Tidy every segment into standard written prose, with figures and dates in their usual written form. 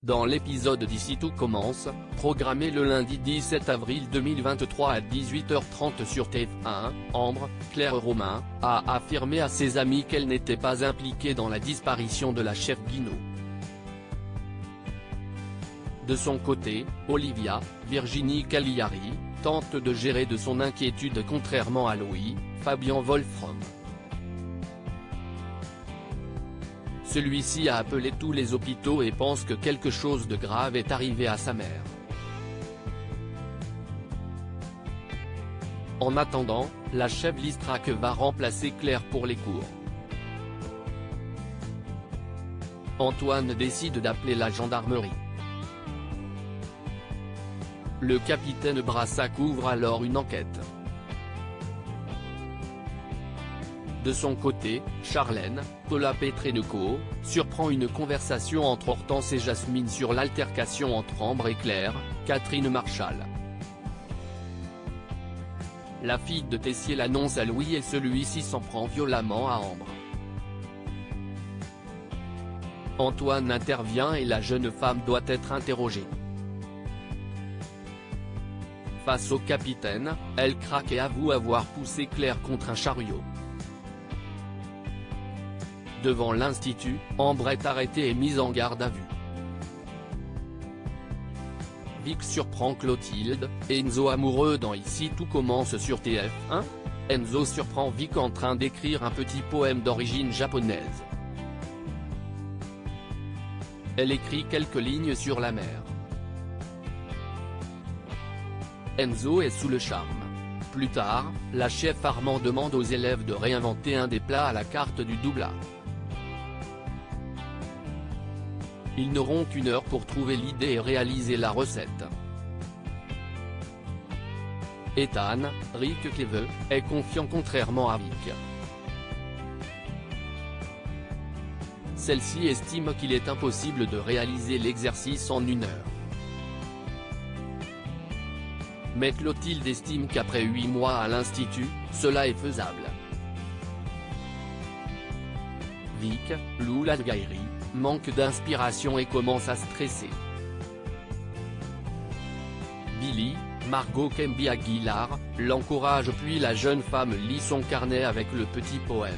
Dans l'épisode d'Ici tout commence, programmé le lundi 17 avril 2023 à 18h30 sur TF1, Ambre, Claire Romain, a affirmé à ses amis qu'elle n'était pas impliquée dans la disparition de la chef Guinaud. De son côté, Olivia, Virginie Cagliari, tente de gérer de son inquiétude contrairement à Louis, Fabien Wolfram. Celui-ci a appelé tous les hôpitaux et pense que quelque chose de grave est arrivé à sa mère. En attendant, la chef Listrac va remplacer Claire pour les cours. Antoine décide d'appeler la gendarmerie. Le capitaine Brassac ouvre alors une enquête. De son côté, Charlène, Paula Petrenko, surprend une conversation entre Hortense et Jasmine sur l'altercation entre Ambre et Claire, Catherine Marchal. La fille de Tessier l'annonce à Louis et celui-ci s'en prend violemment à Ambre. Antoine intervient et la jeune femme doit être interrogée. Face au capitaine, elle craque et avoue avoir poussé Claire contre un chariot. Devant l'Institut, Ambre est arrêtée et mise en garde à vue. Vic surprend Clotilde, Enzo amoureux dans Ici tout commence sur TF1. Enzo surprend Vic en train d'écrire un petit poème d'origine japonaise. Elle écrit quelques lignes sur la mer. Enzo est sous le charme. Plus tard, la chef Armand demande aux élèves de réinventer un des plats à la carte du doublard. Ils n'auront qu'une heure pour trouver l'idée et réaliser la recette. Ethan, Rick Cleve, est confiant contrairement à Vic. Celle-ci estime qu'il est impossible de réaliser l'exercice en une heure. Mais Clotilde estime qu'après 8 mois à l'Institut, cela est faisable. Vic, Lou Ladgairi, manque d'inspiration et commence à stresser. Billy, Margot Kemby Aguilar, l'encourage puis la jeune femme lit son carnet avec le petit poème.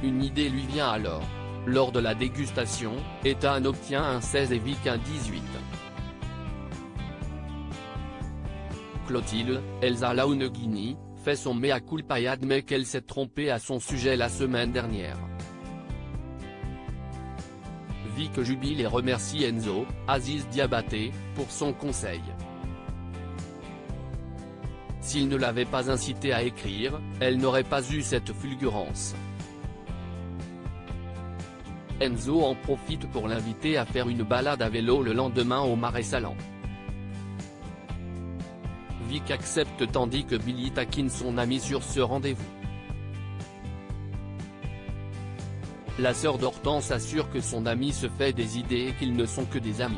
Une idée lui vient alors. Lors de la dégustation, Ethan obtient un 16 et Vic un 18. Clotilde, Elsa Launeghini, fait son mea culpa et admet qu'elle s'est trompée à son sujet la semaine dernière. Vic jubile et remercie Enzo, Aziz Diabaté, pour son conseil. S'il ne l'avait pas incité à écrire, elle n'aurait pas eu cette fulgurance. Enzo en profite pour l'inviter à faire une balade à vélo le lendemain au Marais Salants. Vic accepte tandis que Billy taquine son ami sur ce rendez-vous. La sœur d'Hortense assure que son ami se fait des idées et qu'ils ne sont que des amis.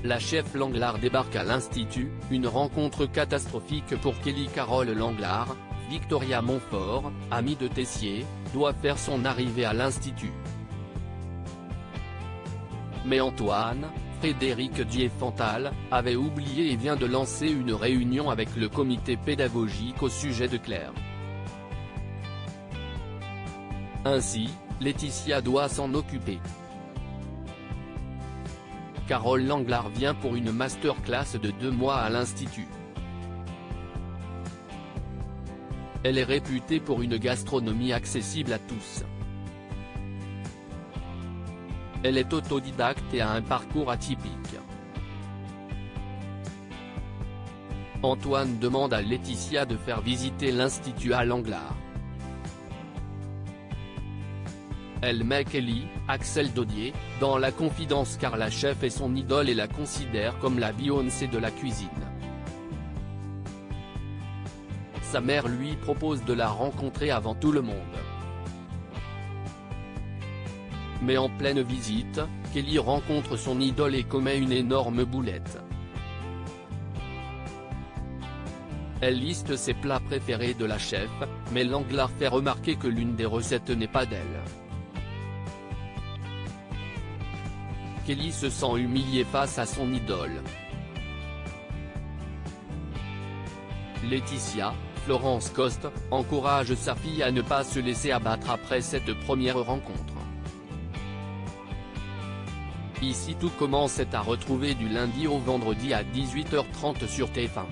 La chef Langlard débarque à l'Institut, une rencontre catastrophique pour Kelly Carole Langlard, Victoria Montfort, amie de Tessier, doit faire son arrivée à l'Institut. Mais Antoine, Frédéric Diefenthal, avait oublié et vient de lancer une réunion avec le comité pédagogique au sujet de Claire. Ainsi, Laetitia doit s'en occuper. Carole Langlard vient pour une masterclass de 2 mois à l'Institut. Elle est réputée pour une gastronomie accessible à tous. Elle est autodidacte et a un parcours atypique. Antoine demande à Laetitia de faire visiter l'Institut à Langlard. Elle met Kelly, Axel Dodier, dans la confidence car la chef est son idole et la considère comme la Beyoncé de la cuisine. Sa mère lui propose de la rencontrer avant tout le monde. Mais en pleine visite, Kelly rencontre son idole et commet une énorme boulette. Elle liste ses plats préférés de la chef, mais l'Anglar fait remarquer que l'une des recettes n'est pas d'elle. Kelly se sent humiliée face à son idole. Laetitia, Florence Coste, encourage sa fille à ne pas se laisser abattre après cette première rencontre. Ici tout commence est à retrouver du lundi au vendredi à 18h30 sur TF1.